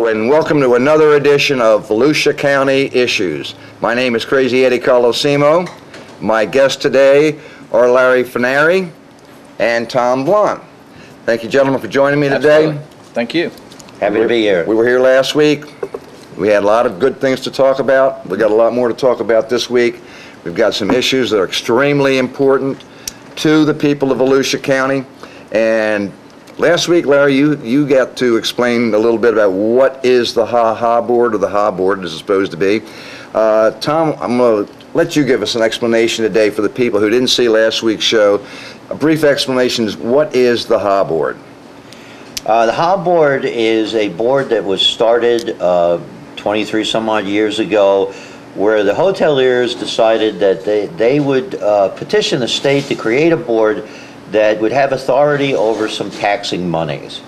Hello and welcome to another edition of Volusia County Issues. My name is Crazy Eddie Colosimo. My guests today are Larry Finari and Tom Blunt. Thank you, gentlemen, for joining me today. Absolutely. Thank you. Happy to be here. We were here last week. We had a lot of good things to talk about. We got a lot more to talk about this week. We've got some issues that are extremely important to the people of Volusia County. And last week, Larry, you got to explain a little bit about what is the HA board, or the HA board as it's supposed to be. Tom, I'm going to let you give us an explanation today for the people who didn't see last week's show. A brief explanation is, what is the HA board? The HA board is a board that was started 23 some odd years ago, where the hoteliers decided that they would petition the state to create a board that would have authority over some taxing monies.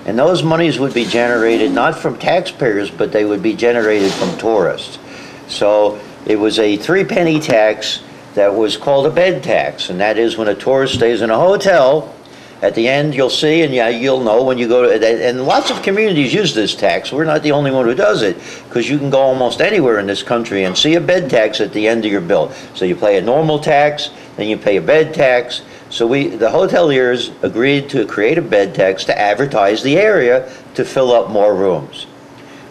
And those monies would be generated not from taxpayers, but they would be generated from tourists. So it was a 3-penny tax that was called a bed tax, and that is when a tourist stays in a hotel. At the end, you'll see, and yeah, you'll know when you go to, and lots of communities use this tax. We're not the only one who does it, because you can go almost anywhere in this country and see a bed tax at the end of your bill. So you pay a normal tax, then you pay a bed tax. So the hoteliers agreed to create a bed tax to advertise the area to fill up more rooms.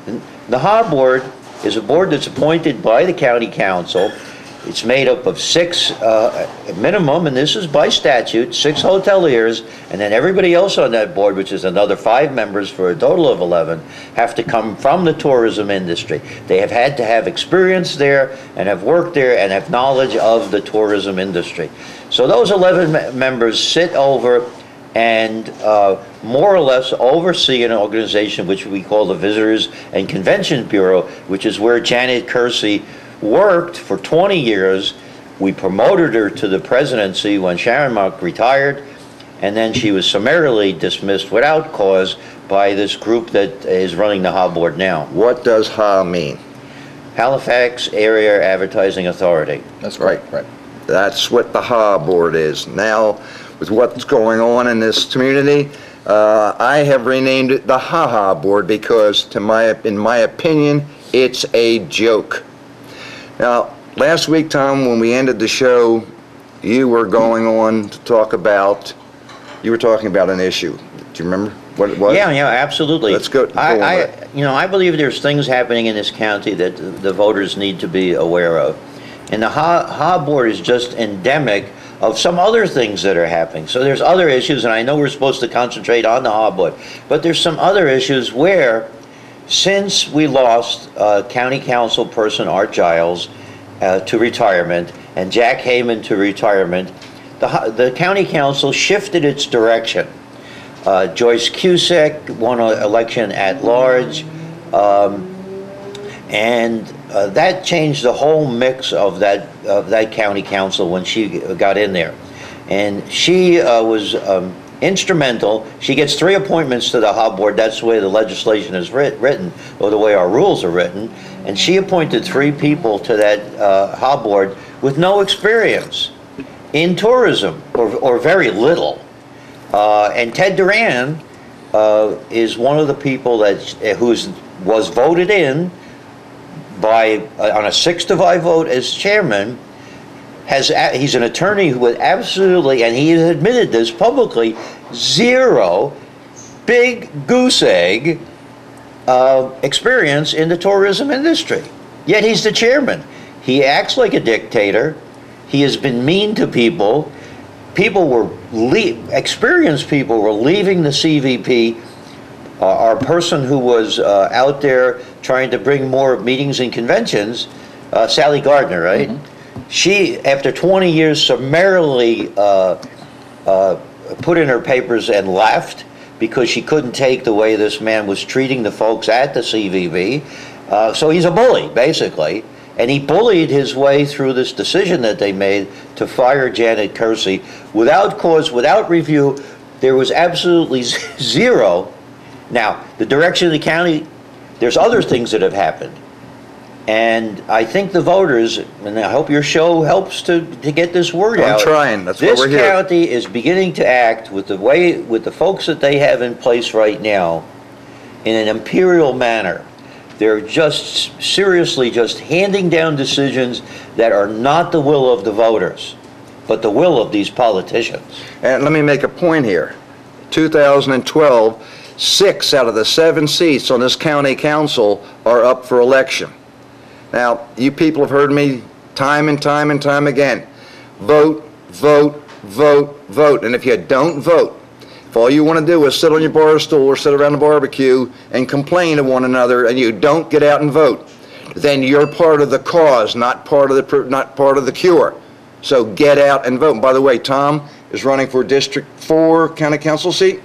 And the HA board is a board that's appointed by the county council. It's made up of 6 minimum, and this is by statute, 6 hoteliers, and then everybody else on that board, which is another 5 members for a total of 11, have to come from the tourism industry. They have had to have experience there and have worked there and have knowledge of the tourism industry. So those 11 members sit over and more or less oversee an organization which we call the Visitors and Convention Bureau, which is where Janet Kersey worked for 20 years. We promoted her to the presidency when Sharon Mock retired, and then she was summarily dismissed without cause by this group that is running the HA board now. What does HA mean? Halifax Area Advertising Authority. That's right. Right. That's what the HA board is. Now, with what's going on in this community, I have renamed it the HA board because, in my opinion, it's a joke. Now, last week, Tom, when we ended the show, you were going on to talk about, you were talking about an issue. Do you remember what it was? Yeah, absolutely. Let's go. I believe there's things happening in this county that the voters need to be aware of. And the HA board is just endemic of some other things that are happening. So there's other issues, and I know we're supposed to concentrate on the HA board, but there's some other issues where, since we lost County Council person Art Giles to retirement and Jack Heyman to retirement, the County Council shifted its direction. Joyce Cusack won an election at large, and that changed the whole mix of that County Council when she got in there. And she was instrumental. She gets 3 appointments to the HA board. That's the way the legislation is written, or the way our rules are written. And she appointed 3 people to that HA board with no experience in tourism, or very little. And Ted Duran is one of the people that was voted in by on a 6-to-5 vote as chairman. He's an attorney who would absolutely, and he has admitted this publicly, 0 big goose egg experience in the tourism industry. Yet he's the chairman. He acts like a dictator. He has been mean to people. Experienced people were leaving the CVP. Our person who was out there trying to bring more meetings and conventions, Sally Gardner, right? Mm-hmm. She, after 20 years, summarily put in her papers and left because she couldn't take the way this man was treating the folks at the CVB. So he's a bully, basically. And he bullied his way through this decision that they made to fire Janet Kersey without cause, without review. There was absolutely 0. Now, the direction of the county, there's other things that have happened. And I think the voters, and I hope your show helps to get this word out. I'm trying. That's what we're here. This county is beginning to act with the folks that they have in place right now. in an imperial manner. They're just seriously just handing down decisions that are not the will of the voters, but the will of these politicians. And let me make a point here. 2012, 6 out of the 7 seats on this county council are up for election. Now, you people have heard me time and time and time again. Vote, vote, vote, vote. And if you don't vote, if all you want to do is sit on your bar stool or sit around the barbecue and complain to one another and you don't get out and vote, then you're part of the cause, not part of the cure. So get out and vote. And by the way, Tom is running for District 4 County Council seat?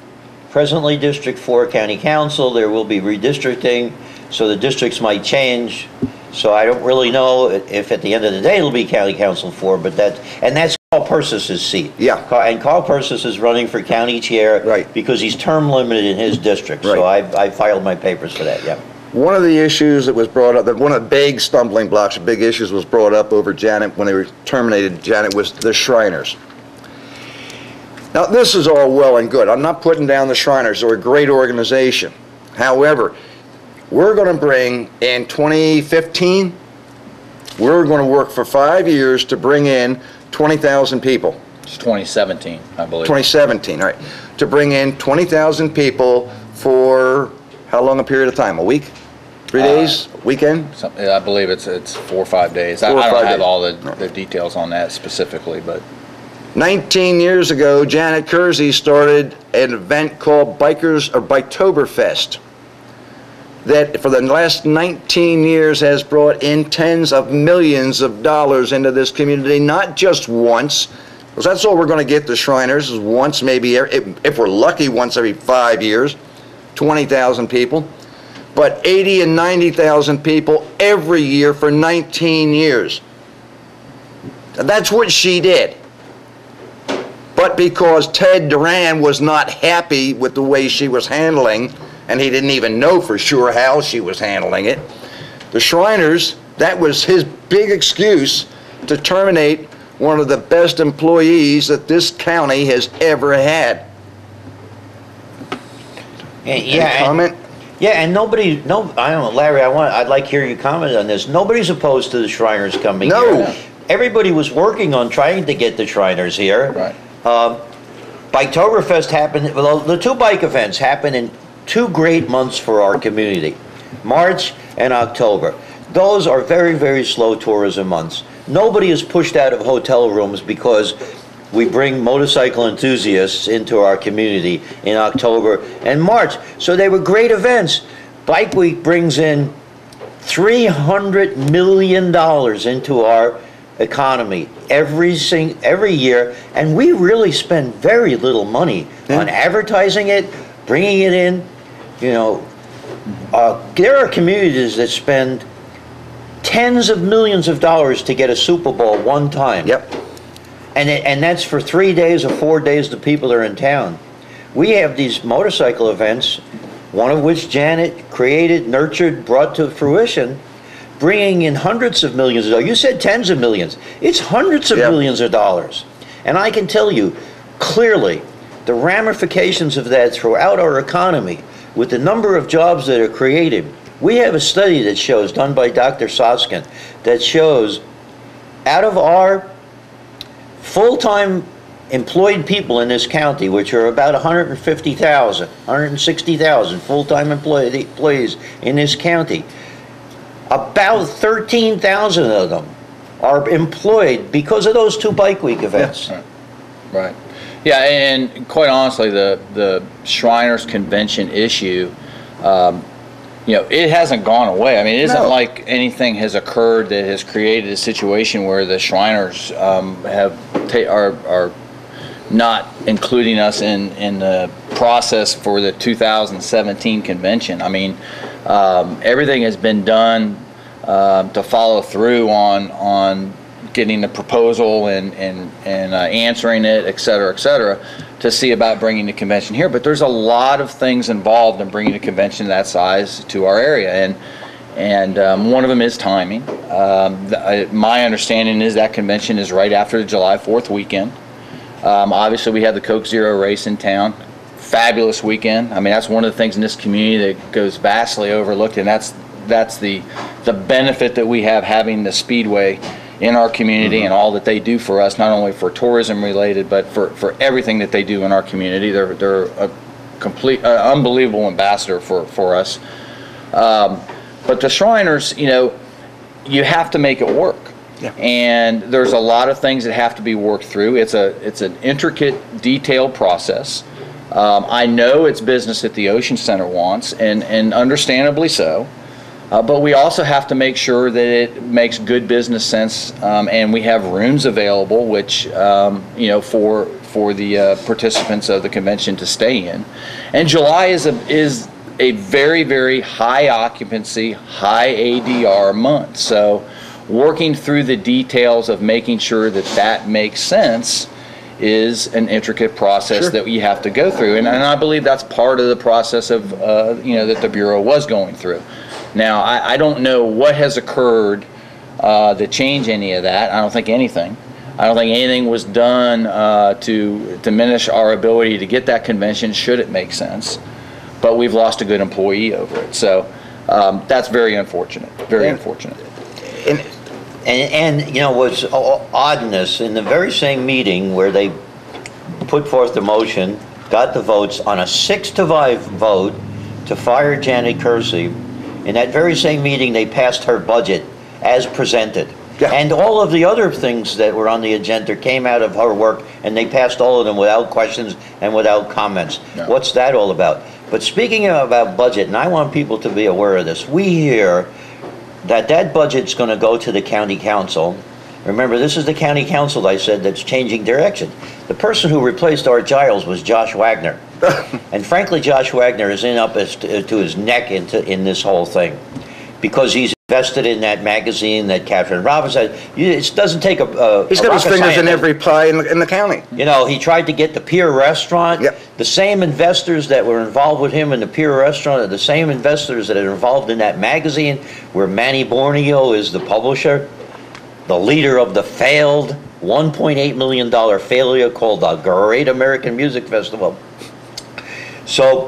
Presently District 4 County Council. There will be redistricting, so the districts might change. So I don't really know if at the end of the day it'll be County Council 4, but that's Carl Persis' seat. Yeah. And Carl Persis is running for county chair, right, because he's term limited in his district. Right. So I filed my papers for that, yeah. One of the issues that was brought up, that one of the big stumbling blocks, big issues was brought up over Janet when they terminated Janet, was the Shriners. Now, this is all well and good. I'm not putting down the Shriners. They're a great organization. However, we're going to bring in 2015, we're going to work for 5 years to bring in 20,000 people. It's 2017, I believe. 2017, all right. To bring in 20,000 people for how long a period of time? A week? 3 days? Weekend? I believe it's 4 or 5 days. I don't have all the details on that specifically, but 19 years ago, Janet Kersey started an event called Biketoberfest that for the last 19 years has brought in tens of millions of dollars into this community, not just once, because that's all we're going to get the Shriners is once, maybe, if we're lucky, once every 5 years, 20,000 people, but 80 and 90,000 people every year for 19 years. That's what she did. But because Ted Duran was not happy with the way she was handling, and he didn't even know for sure how she was handling it, the Shriners, that was his big excuse to terminate one of the best employees that this county has ever had. Yeah. Comment? And I don't know, Larry, I'd like to hear you comment on this. Nobody's opposed to the Shriners coming No. here. Everybody was working on trying to get the Shriners here. Right. Biketoberfest happened, well, the 2 bike events happened in 2 great months for our community, March and October. Those are very, very slow tourism months. Nobody is pushed out of hotel rooms because we bring motorcycle enthusiasts into our community in October and March. So they were great events. Bike Week brings in $300 million into our economy every year, and we really spend very little money on advertising it, bringing it in. You know, there are communities that spend tens of millions of dollars to get a Super Bowl one time. Yep. And that's for 3 days or 4 days the people are in town. We have these motorcycle events, one of which Janet created, nurtured, brought to fruition, bringing in hundreds of millions of dollars. You said tens of millions. It's hundreds of millions of dollars. And I can tell you clearly the ramifications of that throughout our economy with the number of jobs that are created. We have a study that shows, done by Dr. Soskin, that shows out of our full-time employed people in this county, which are about 150,000, 160,000 full-time employees in this county, about 13,000 of them are employed because of those 2 Bike Week events. Yeah. Right. Yeah, and quite honestly, the Shriners Convention issue, it hasn't gone away. I mean, it isn't like anything has occurred that has created a situation where the Shriners are not including us in the process for the 2017 convention. I mean, everything has been done to follow through on getting the proposal and answering it, et cetera, to see about bringing the convention here. But there's a lot of things involved in bringing a convention that size to our area, and one of them is timing. My understanding is that convention is right after the July 4th weekend. Obviously, we have the Coke Zero race in town fabulous weekend. I mean, that's one of the things in this community that goes vastly overlooked, and that's the benefit that we have having the Speedway in our community and all that they do for us, not only for tourism related, but for everything that they do in our community. They're a complete, unbelievable ambassador for us. But the Shriners, you know, you have to make it work. Yeah. And there's a lot of things that have to be worked through. It's an intricate, detailed process. I know it's business that the Ocean Center wants, and understandably so. But we also have to make sure that it makes good business sense, and we have rooms available, which you know, for the participants of the convention to stay in. And July is a very, very high occupancy, high ADR month. So working through the details of making sure that that makes sense is an intricate process that you have to go through, and I believe that's part of the process of you know, that the Bureau was going through. Now, I don't know what has occurred to change any of that. I don't think anything. I don't think anything was done to diminish our ability to get that convention, should it make sense. But we've lost a good employee over it. So that's very unfortunate, very unfortunate. And you know, what's oddness, in the very same meeting where they put forth the motion, got the votes on a 6-5 vote to fire Janet Kersey, in that very same meeting they passed her budget as presented. Yeah. And all of the other things that were on the agenda came out of her work, and they passed all of them without questions and without comments. Yeah. What's that all about? But speaking about budget, and I want people to be aware of this, we hear that budget's going to go to the county council. Remember, this is the county council, I said, that's changing direction. The person who replaced Art Giles was Josh Wagner. And frankly, Josh Wagner is in up to his neck in this whole thing, because he's invested in that magazine that Catherine Robbins said. It doesn't take He's got his fingers in every pie in the county. You know, he tried to get the Pier Restaurant. Yep. The same investors that were involved with him in the Pier Restaurant are the same investors that are involved in that magazine, where Manny Borneo is the publisher, the leader of the failed $1.8 million failure called the Great American Music Festival. So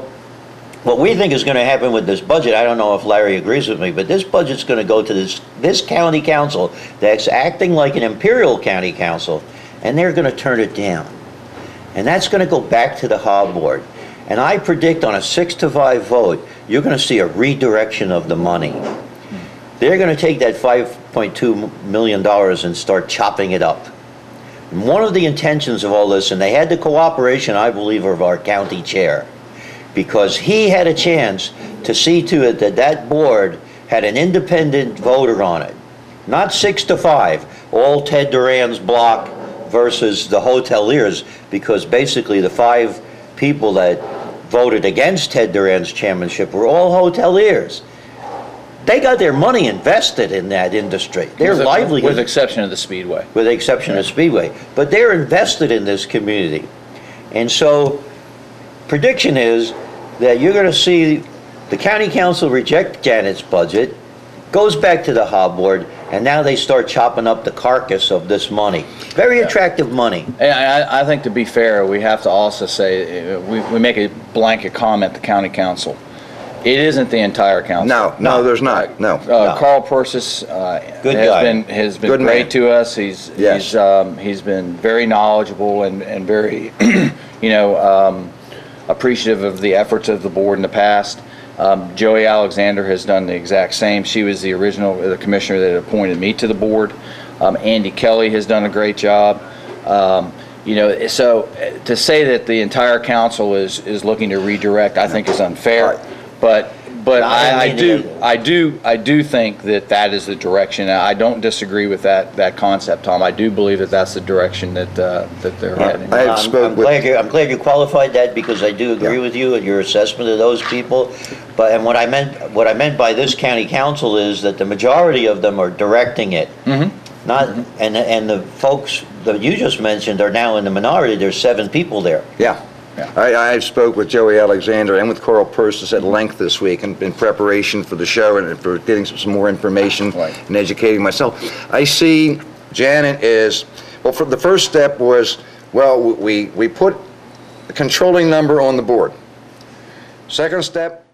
what we think is going to happen with this budget, I don't know if Larry agrees with me, but this budget's going to go to this county council that's acting like an imperial county council, and they're going to turn it down. And that's going to go back to the Hob Board. And I predict on a 6-5 vote, you're going to see a redirection of the money. They're going to take that $5.2 million and start chopping it up. And one of the intentions of all this, and they had the cooperation, I believe, of our county chair, because he had a chance to see to it that that board had an independent voter on it. Not 6-5, all Ted Duran's block versus the hoteliers, because basically the 5 people that voted against Ted Duran's chairmanship were all hoteliers. They got their money invested in that industry. Their livelihood. With the exception of the Speedway. With the exception of Speedway. But they're invested in this community. And so prediction is that you're going to see the county council reject Janet's budget, goes back to the Hob Board, and now they start chopping up the carcass of this money. Very attractive money. And I think, to be fair, we have to also say, we make a blanket comment, the county council. It isn't the entire council. No, there's not. No. Carl Persis has been Good great man. to us. He's been very knowledgeable and very appreciative of the efforts of the board in the past. Joey Alexander has done the exact same. She was the original commissioner that appointed me to the board. Andy Kelly has done a great job. So to say that the entire council is looking to redirect, I think is unfair. But I do think that is the direction. I don't disagree with that concept, Tom. I do believe that that's the direction that they're heading. I'm glad you qualified that, because I do agree with you and your assessment of those people. But what I meant by this county council is that the majority of them are directing it. And the folks that you just mentioned are now in the minority. There's 7 people there. Yeah. I spoke with Joey Alexander and with Carl Persis at length this week in preparation for the show and for getting some more information and educating myself. I see Janet is, well, for the first step was, well, we put the controlling number on the board. Second step,